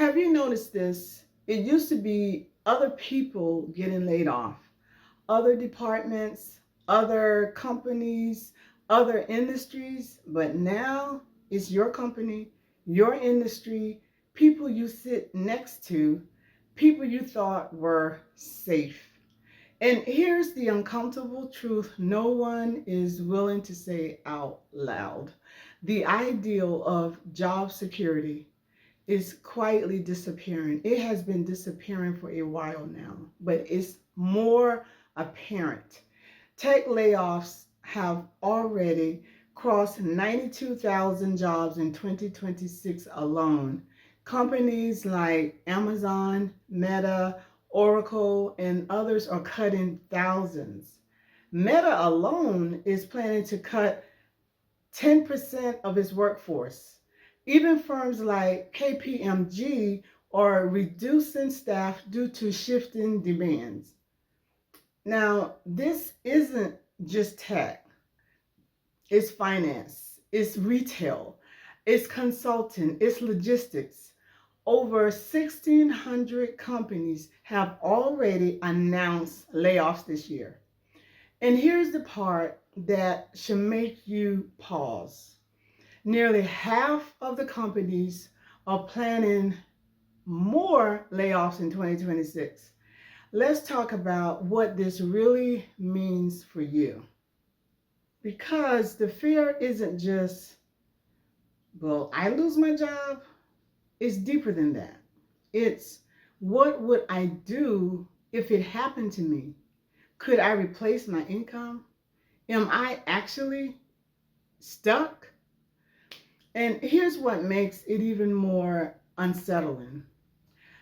Have you noticed this? It used to be other people getting laid off, other departments, other companies, other industries, but now it's your company, your industry, people you sit next to, people you thought were safe. And here's the uncomfortable truth no one is willing to say out loud. The ideal of job security is quietly disappearing. It has been disappearing for a while now, but it's more apparent. Tech layoffs have already crossed 92,000 jobs in 2026 alone. Companies like Amazon, Meta, Oracle, and others are cutting thousands. Meta alone is planning to cut 10% of its workforce. Even firms like KPMG are reducing staff due to shifting demands. Now, this isn't just tech, it's finance, it's retail, it's consulting, it's logistics. Over 1,600 companies have already announced layoffs this year. And here's the part that should make you pause. Nearly half of the companies are planning more layoffs in 2026. Let's talk about what this really means for you. Because the fear isn't just, will I lose my job? It's deeper than that. It's, what would I do if it happened to me? Could I replace my income? Am I actually stuck? And here's what makes it even more unsettling.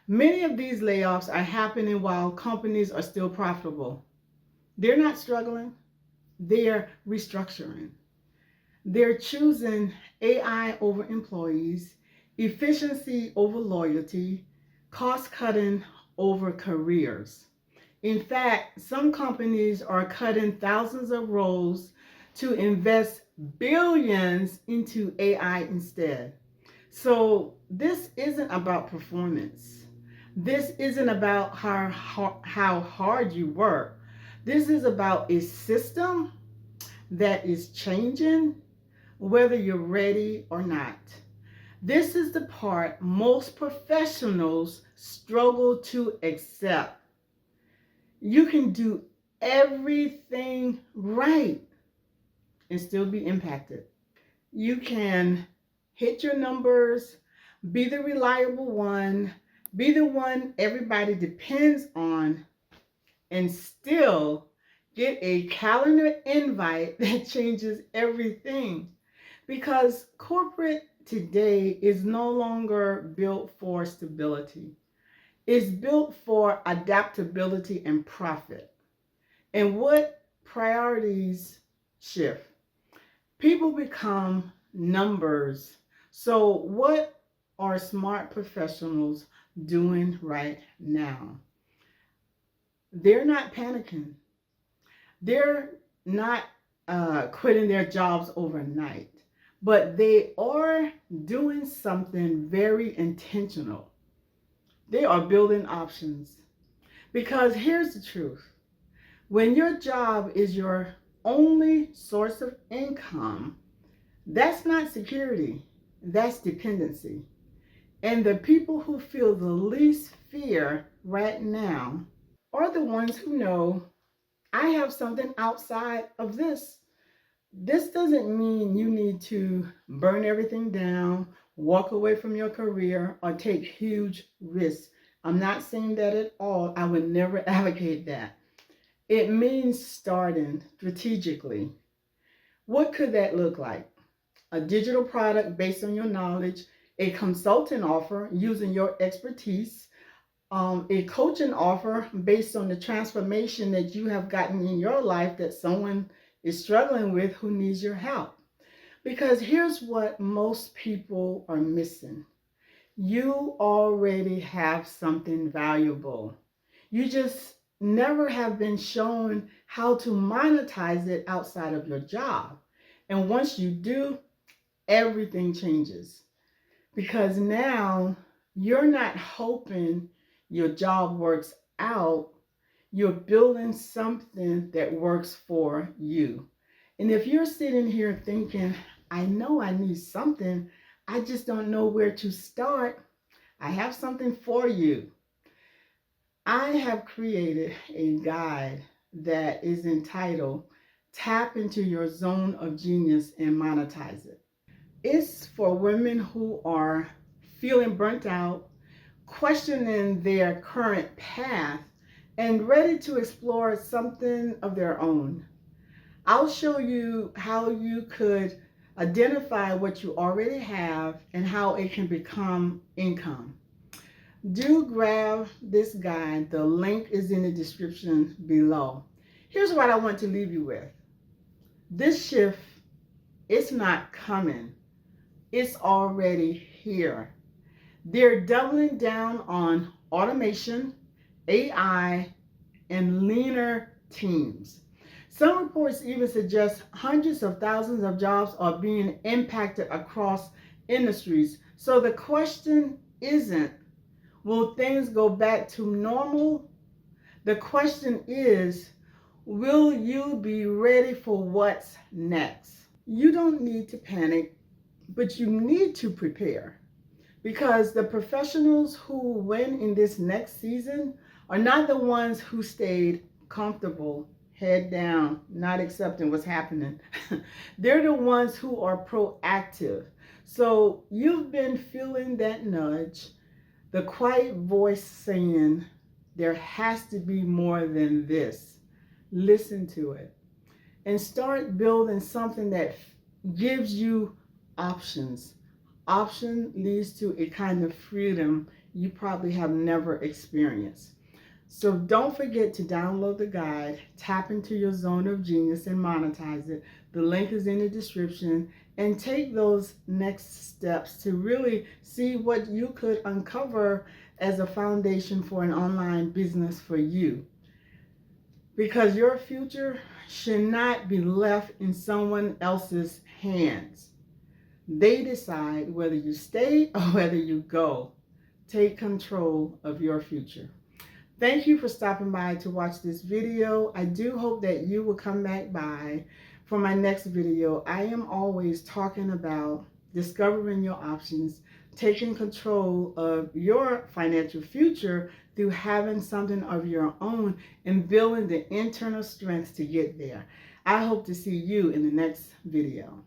Many of these layoffs are happening while companies are still profitable. They're not struggling, they're restructuring. They're choosing AI over employees, efficiency over loyalty, cost cutting over careers. In fact, some companies are cutting thousands of roles to invest billions into AI instead. So, this isn't about performance. This isn't about how hard you work. This is about a system that is changing whether you're ready or not. This is the part most professionals struggle to accept. You can do everything right and still be impacted. You can hit your numbers, be the reliable one, be the one everybody depends on, and still get a calendar invite that changes everything. Because corporate today is no longer built for stability, it's built for adaptability and profit. And what priorities shift? People become numbers. So, what are smart professionals doing right now? They're not panicking. They're not quitting their jobs overnight, but they are doing something very intentional. They are building options. Because here's the truth, when your job is your only source of income, that's not security, that's dependency. And the people who feel the least fear right now are the ones who know, I have something outside of this. This doesn't mean you need to burn everything down, walk away from your career, or take huge risks. I'm not saying that at all. I would never advocate that. It means starting strategically. What could that look like? A digital product based on your knowledge, a consulting offer using your expertise, a coaching offer based on the transformation that you have gotten in your life that someone is struggling with who needs your help. Because here's what most people are missing, you already have something valuable. You just never have been shown how to monetize it outside of your job. And once you do, everything changes. Because now You're not hoping your job works out. You're building something that works for you. And if you're sitting here thinking, I know I need something, I just don't know where to start, I have something for you. I have created a guide that is entitled Tap into Your Zone of Genius and Monetize It. It's for women who are feeling burnt out, questioning their current path, and ready to explore something of their own. I'll show you how you could identify what you already have and how it can become income. Do grab this guide. The link is in the description below. Here's what I want to leave you with. This shift, it's not coming. It's already here. They're doubling down on automation, AI, and leaner teams. Some reports even suggest hundreds of thousands of jobs are being impacted across industries. So the question isn't, will things go back to normal? The question is, will you be ready for what's next? You don't need to panic, but you need to prepare. Because the professionals who win in this next season are not the ones who stayed comfortable, head down, not accepting what's happening. They're the ones who are proactive. So you've been feeling that nudge, the quiet voice saying, there has to be more than this. Listen to it and start building something that gives you options. Option leads to a kind of freedom you probably have never experienced. So don't forget to download the guide, tap into your zone of genius and monetize it. The link is in the description, and take those next steps to really see what you could uncover as a foundation for an online business for you. Because your future should not be left in someone else's hands. They decide whether you stay or whether you go. Take control of your future. Thank you for stopping by to watch this video. I do hope that you will come back by for my next video. I am always talking about discovering your options, taking control of your financial future through having something of your own and building the internal strength to get there. I hope to see you in the next video.